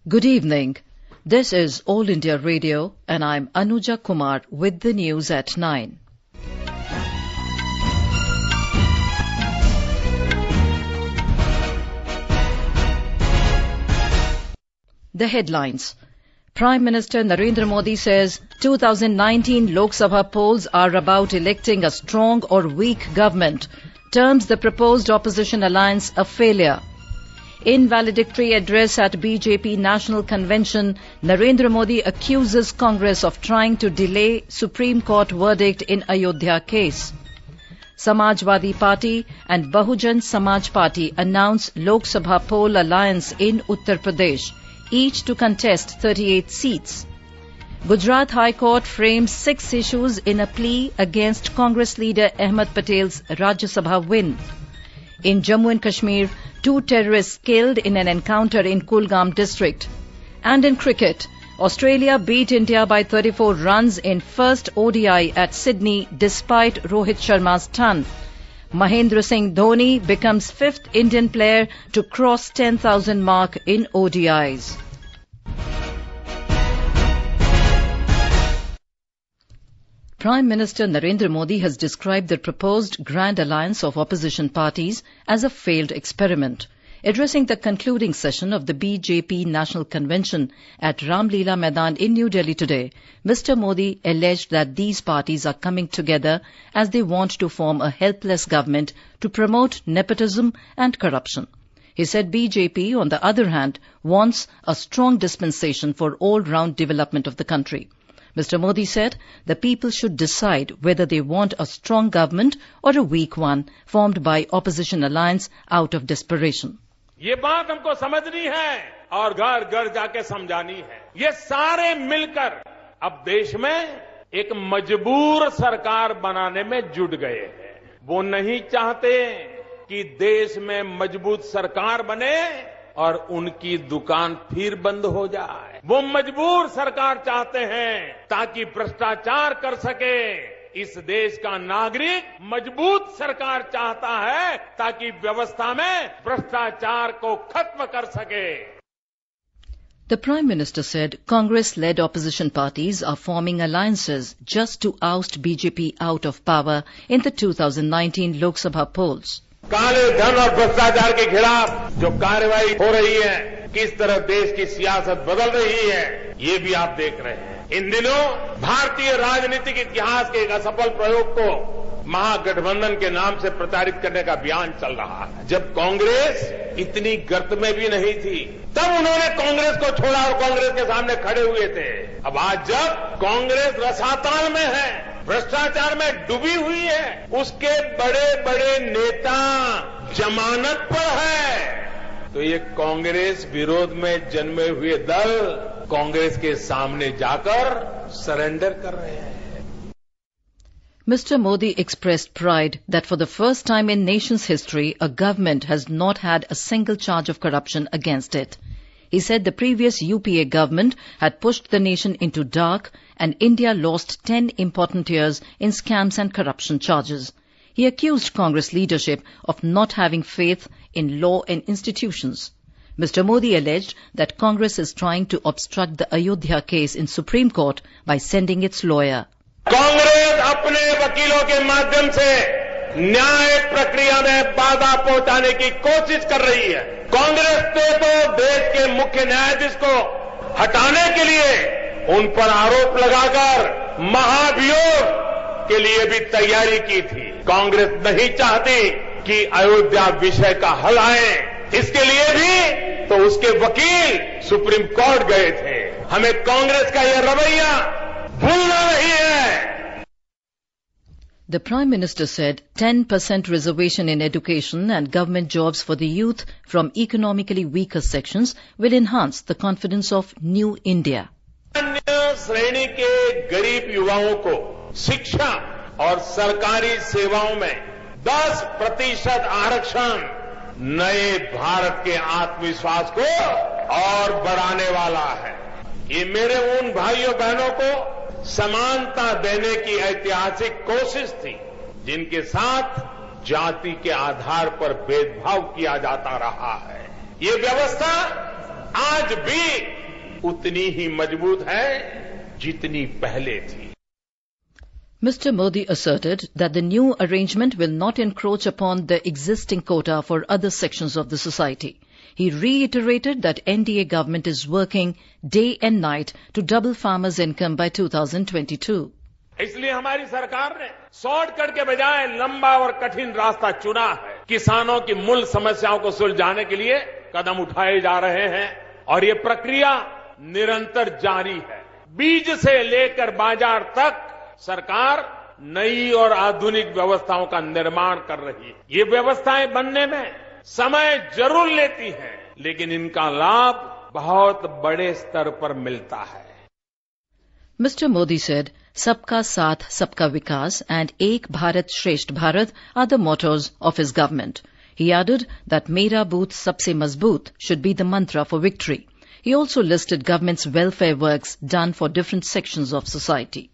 Good evening. This is All India Radio and I'm Anuja Kumar with the news at 9. The headlines. Prime Minister Narendra Modi says 2019 Lok Sabha polls are about electing a strong or weak government, terms the proposed opposition alliance a failure. In valedictory address at BJP National Convention, Narendra Modi accuses Congress of trying to delay Supreme Court verdict in Ayodhya case. Samajwadi Party and Bahujan Samaj Party announce Lok Sabha poll alliance in Uttar Pradesh, each to contest 38 seats. Gujarat High Court frames 6 issues in a plea against Congress leader Ahmed Patel's Rajya Sabha win. In Jammu and Kashmir, 2 terrorists killed in an encounter in Kulgam district. And in cricket, Australia beat India by 34 runs in first ODI at Sydney despite Rohit Sharma's ton. Mahendra Singh Dhoni becomes 5th Indian player to cross 10,000 mark in ODIs. Prime Minister Narendra Modi has described the proposed Grand Alliance of opposition parties as a failed experiment. Addressing the concluding session of the BJP National Convention at Ramleela Maidan in New Delhi today, Mr. Modi alleged that these parties are coming together as they want to form a helpless government to promote nepotism and corruption. He said BJP, on the other hand, wants a strong dispensation for all-round development of the country. Mr. Modi said the people should decide whether they want a strong government or a weak one formed by opposition alliance out of desperation. ये बात हमको समझनी है और घर घर जाके समझानी है। ये सारे मिलकर अब देश में एक मजबूर सरकार बनाने में जुट गए हैं। वो नहीं चाहते कि देश में मजबूत सरकार बने और उनकी दुकान फिर बंद हो जाए। वो मजबूर सरकार चाहते हैं ताकि भ्रष्टाचार कर सके। इस देश का नागरिक मजबूत सरकार चाहता है ताकि व्यवस्था में भ्रष्टाचार को खत्म कर सके। The Prime Minister said Congress-led opposition parties are forming alliances just to oust BJP out of power in the 2019 Lok Sabha polls. काले धन और भ्रष्टाचार के खिलाफ जो कार्रवाई हो रही है, किस तरह देश की सियासत बदल रही है, ये भी आप देख रहे हैं। इन दिनों भारतीय राजनीतिक इतिहास के एक असफल प्रयोग को महागठबंधन के नाम से प्रचारित करने का अभियान चल रहा है। जब कांग्रेस इतनी गर्त में भी नहीं थी, तब उन्होंने कांग्रेस को छोड़ा और कांग्रेस के सामने खड़े हुए थे। अब आज जब कांग्रेस रसातल में है, भ्रष्टाचार में डूबी हुई है, उसके बड़े बड़े नेता जमानत पर है, तो ये कांग्रेस विरोध में जन्मे हुए दल कांग्रेस के सामने जाकर सरेंडर कर रहे हैं। Mr. Modi expressed pride that for the first time in nation's history, a government has not had a single charge of corruption against it. He said the previous UPA government had pushed the nation into dark and India lost 10 important years in scams and corruption charges. He accused Congress leadership of not having faith in law and institutions. Mr. Modi alleged that Congress is trying to obstruct the Ayodhya case in Supreme Court by sending its lawyer. Congress अपने वकीलों के माध्यम से न्याय प्रक्रिया में बाधा पहुंचाने की कोशिश कर रही है। कांग्रेस ने तो देश के मुख्य न्यायाधीश को हटाने के लिए उन पर आरोप लगाकर महाभियोग के लिए भी तैयारी की थी। कांग्रेस नहीं चाहती कि अयोध्या विषय का हल आए, इसके लिए भी तो उसके वकील सुप्रीम कोर्ट गए थे। हमें कांग्रेस का यह रवैया भूलना नहीं है। The Prime Minister said 10% reservation in education and government jobs for the youth from economically weaker sections will enhance the confidence of New India. अन्य श्रेणी के गरीब युवाओं को शिक्षा और सरकारी सेवाओं में 10% आरक्षण नए भारत के आत्मविश्वास को और बढ़ाने वाला है। ये मेरे उन भाइयों बहनों को समानता देने की ऐतिहासिक कोशिश थी जिनके साथ जाति के आधार पर भेदभाव किया जाता रहा है। ये व्यवस्था आज भी उतनी ही मजबूत है जितनी पहले थी. Mr. Modi asserted that the new arrangement will not encroach upon the existing quota for other sections of the society. He reiterated that NDA government is working day and night to double farmers' income by 2022. इसलिए हमारी सरकार ने shortcut के बजाय लंबा और कठिन रास्ता चुना है. किसानों की मूल समस्याओं को सुलझाने के लिए कदम उठाए जा रहे हैं और ये प्रक्रिया निरंतर जारी है. बीज से लेकर बाजार तक सरकार नई और आधुनिक व्यवस्थाओं का निर्माण कर रही है. ये व्यवस्थाएं बनने में समय जरूर लेती हैं, लेकिन इनका लाभ बहुत बड़े स्तर पर मिलता है. Mr. Modi said, Sabka Saath, Sabka Vikas and Ek Bharat Shresht Bharat are the mottos of his government. He added that Mera Booth Sabse Mazboot should be the mantra for victory. He also listed government's welfare works done for different sections of society.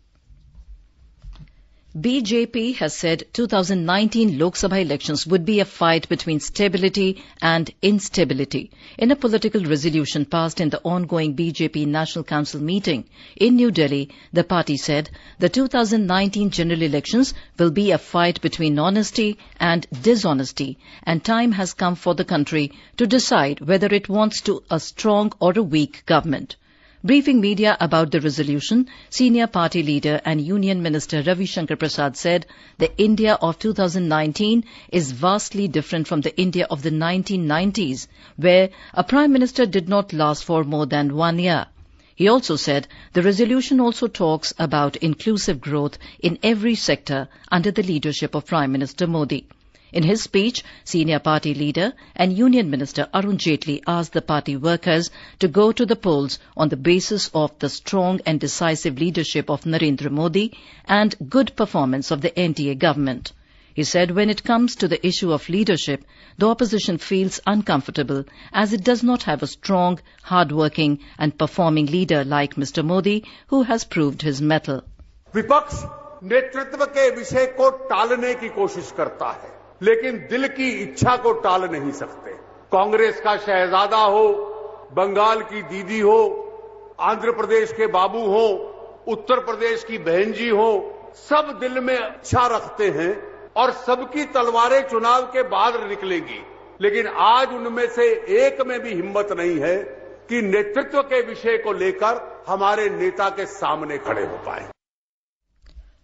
BJP has said 2019 Lok Sabha elections would be a fight between stability and instability. In a political resolution passed in the ongoing BJP National Council meeting in New Delhi, the party said the 2019 general elections will be a fight between honesty and dishonesty, and time has come for the country to decide whether it wants a strong or a weak government. Briefing media about the resolution, senior party leader and Union Minister Ravi Shankar Prasad said the India of 2019 is vastly different from the India of the 1990s, where a Prime Minister did not last for more than 1 year. He also said the resolution also talks about inclusive growth in every sector under the leadership of Prime Minister Modi. In his speech, senior party leader and Union Minister Arun Jaitley asked the party workers to go to the polls on the basis of the strong and decisive leadership of Narendra Modi and good performance of the NDA government. He said when it comes to the issue of leadership, the opposition feels uncomfortable as it does not have a strong, hard-working and performing leader like Mr. Modi, who has proved his mettle. विपक्ष नेतृत्व के विषय को टालने की कोशिश करता है, लेकिन दिल की इच्छा को टाल नहीं सकते. कांग्रेस का शहजादा हो, बंगाल की दीदी हो, आंध्र प्रदेश के बाबू हो, उत्तर प्रदेश की बहन जी हो, सब दिल में इच्छा रखते हैं और सबकी तलवारें चुनाव के बाद निकलेंगी. लेकिन आज उनमें से एक में भी हिम्मत नहीं है कि नेतृत्व के विषय को लेकर हमारे नेता के सामने खड़े हो पाए.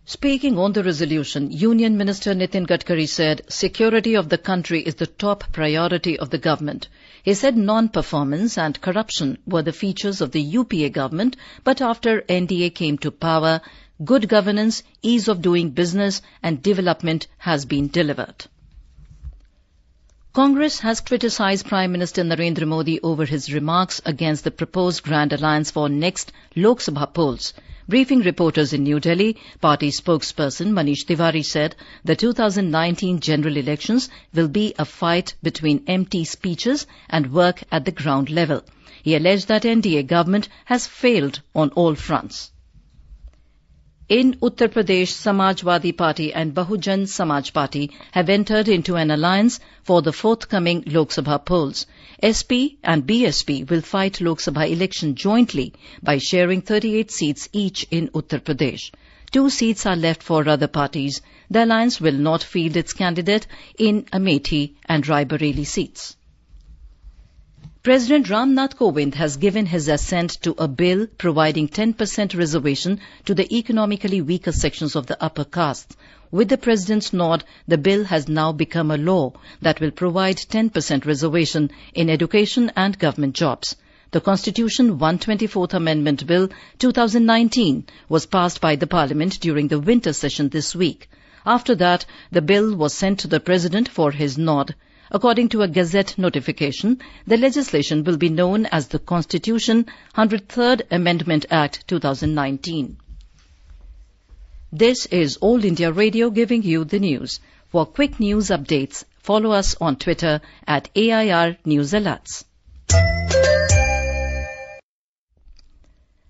Speaking on the resolution, Union Minister Nitin Gadkari said security of the country is the top priority of the government. He said non-performance and corruption were the features of the UPA government, but after NDA came to power, good governance, ease of doing business and development has been delivered. Congress has criticized Prime Minister Narendra Modi over his remarks against the proposed Grand Alliance for next Lok Sabha polls. Briefing reporters in New Delhi, party spokesperson Manish Tiwari said the 2019 general elections will be a fight between empty speeches and work at the ground level. He alleged that NDA government has failed on all fronts. In Uttar Pradesh, Samajwadi Party and Bahujan Samaj Party have entered into an alliance for the forthcoming Lok Sabha polls. SP and BSP will fight Lok Sabha election jointly by sharing 38 seats each in Uttar Pradesh. 2 seats are left for other parties. The alliance will not field its candidate in Amethi and Raebareli seats. President Ram Nath Kovind has given his assent to a bill providing 10% reservation to the economically weaker sections of the upper castes. With the President's nod, the bill has now become a law that will provide 10% reservation in education and government jobs. The Constitution 124th Amendment Bill 2019 was passed by the Parliament during the winter session this week. After that, the bill was sent to the President for his nod. According to a Gazette notification, the legislation will be known as the Constitution 103rd Amendment Act 2019. This is All India Radio giving you the news. For quick news updates, follow us on Twitter at AIR News Alerts.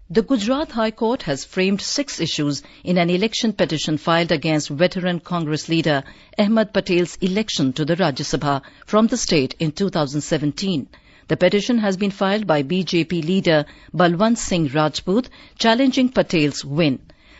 The Gujarat High Court has framed 6 issues in an election petition filed against veteran Congress leader Ahmed Patel's election to the Rajya Sabha from the state in 2017. The petition has been filed by BJP leader Balwant Singh Rajput, challenging Patel's win.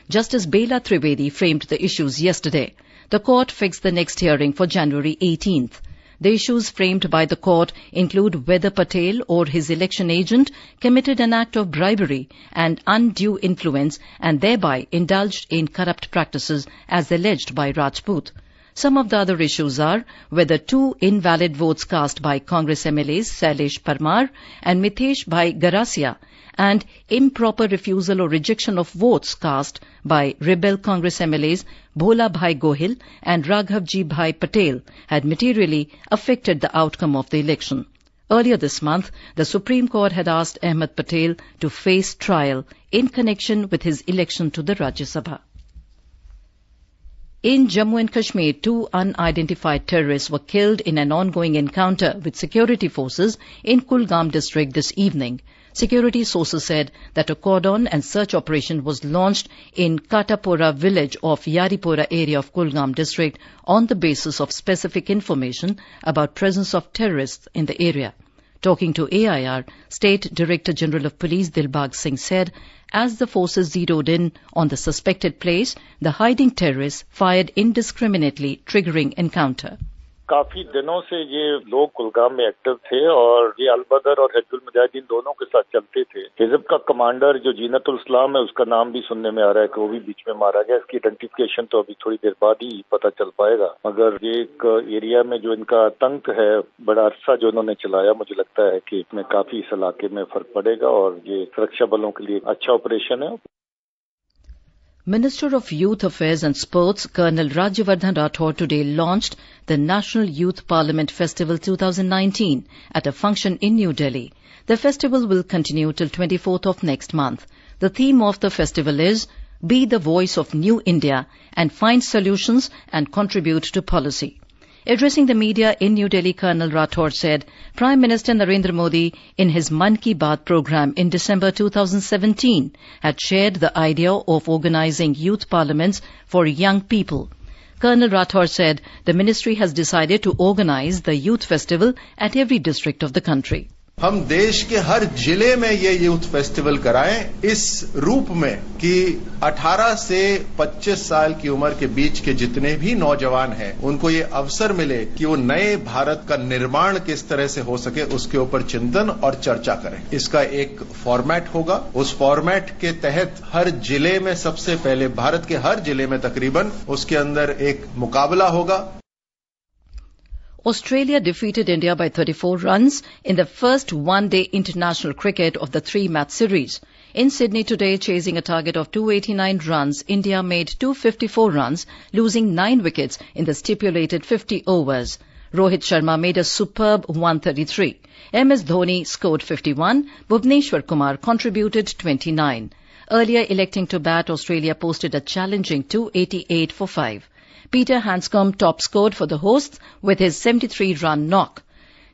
Justice Bela Trivedi framed the issues yesterday. The court fixed the next hearing for January 18th. The issues framed by the court include whether Patel or his election agent committed an act of bribery and undue influence and thereby indulged in corrupt practices as alleged by Rajput. Some of the other issues are whether 2 invalid votes cast by Congress MLAs Sailesh Parmar and Mitesh Bhai Garasia and improper refusal or rejection of votes cast by rebel Congress MLAs Bhola Bhai Gohil and Raghavji Bhai Patel had materially affected the outcome of the election. Earlier this month, the Supreme Court had asked Ahmed Patel to face trial in connection with his election to the Rajya Sabha. In Jammu and Kashmir, 2 unidentified terrorists were killed in an ongoing encounter with security forces in Kulgam district this evening. Security sources said that a cordon and search operation was launched in Katapora village of Yaripora area of Kulgam district on the basis of specific information about presence of terrorists in the area. Talking to AIR, State Director General of Police Dilbag Singh said, as the forces zeroed in on the suspected place, the hiding terrorists fired indiscriminately, triggering encounter. काफी दिनों से ये लोग कुलगाम में active थे और ये अलबदर और हिजबुल मुजाहिदीन दोनों के साथ चलते थे। हिजब का कमांडर जो जीनतुल इस्लाम है उसका नाम भी सुनने में आ रहा है कि वो भी बीच में मारा गया। इसकी आइडेंटिफिकेशन तो अभी थोड़ी देर बाद ही पता चल पाएगा, मगर ये एक एरिया में जो इनका आतंक है बड़ा अरसा जो इन्होंने चलाया, मुझे लगता है कि इसमें काफी इस इलाके में फर्क पड़ेगा और ये सुरक्षा बलों के लिए अच्छा ऑपरेशन है। Minister of Youth Affairs and Sports, Colonel Rajyavardhan Rathore, today launched the National Youth Parliament Festival 2019 at a function in New Delhi. The festival will continue till 24th of next month. The theme of the festival is Be the Voice of New India and Find Solutions and Contribute to Policy. Addressing the media in New Delhi, Colonel Rathore said Prime Minister Narendra Modi, in his Mann Ki Baat program in December 2017, had shared the idea of organizing youth parliaments for young people. Colonel Rathore said the ministry has decided to organize the youth festival at every district of the country. हम देश के हर जिले में ये youth festival कराएं इस रूप में कि 18 से 25 साल की उम्र के बीच के जितने भी नौजवान हैं उनको ये अवसर मिले कि वो नए भारत का निर्माण किस तरह से हो सके उसके ऊपर चिंतन और चर्चा करें। इसका एक फॉर्मेट होगा, उस फॉर्मेट के तहत हर जिले में सबसे पहले भारत के हर जिले में तकरीबन उसके अंदर एक मुकाबला होगा। Australia defeated India by 34 runs in the first one-day international cricket of the 3-match series. In Sydney today, chasing a target of 289 runs, India made 254 runs, losing 9 wickets in the stipulated 50 overs. Rohit Sharma made a superb 133. MS Dhoni scored 51. Bhuvneshwar Kumar contributed 29. Earlier electing to bat, Australia posted a challenging 288 for 5. Peter Hanscom top-scored for the hosts with his 73-run knock.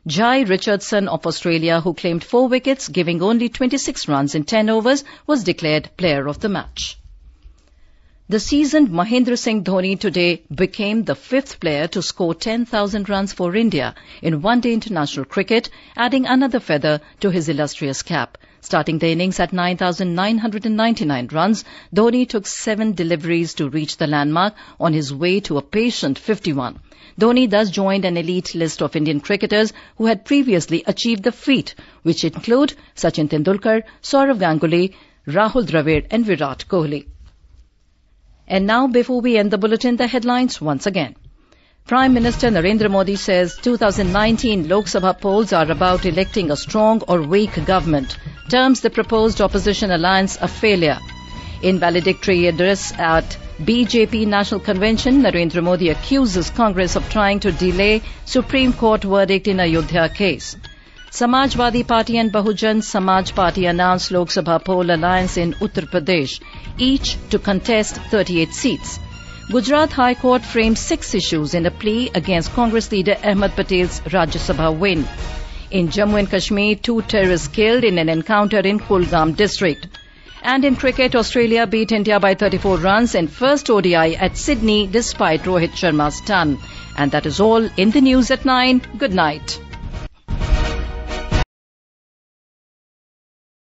Jai Richardson of Australia, who claimed 4 wickets, giving only 26 runs in 10 overs, was declared player of the match. The seasoned Mahendra Singh Dhoni today became the 5th player to score 10,000 runs for India in one-day international cricket, adding another feather to his illustrious cap. Starting the innings at 9,999 runs, Dhoni took 7 deliveries to reach the landmark on his way to a patient 51. Dhoni thus joined an elite list of Indian cricketers who had previously achieved the feat, which include Sachin Tendulkar, Sourav Ganguly, Rahul Dravid and Virat Kohli. And now, before we end the bulletin, the headlines once again. Prime Minister Narendra Modi says 2019 Lok Sabha polls are about electing a strong or weak government. Terms the proposed opposition alliance a failure. In valedictory address at BJP National Convention, Narendra Modi accuses Congress of trying to delay Supreme Court verdict in Ayodhya case. Samajwadi Party and Bahujan Samaj Party announced Lok Sabha poll alliance in Uttar Pradesh, each to contest 38 seats. Gujarat High Court framed 6 issues in a plea against Congress leader Ahmed Patel's Rajya Sabha win. In Jammu and Kashmir, 2 terrorists killed in an encounter in Kulgam district. And in cricket, Australia beat India by 34 runs in first ODI at Sydney despite Rohit Sharma's ton. And that is all in the news at 9. Good night.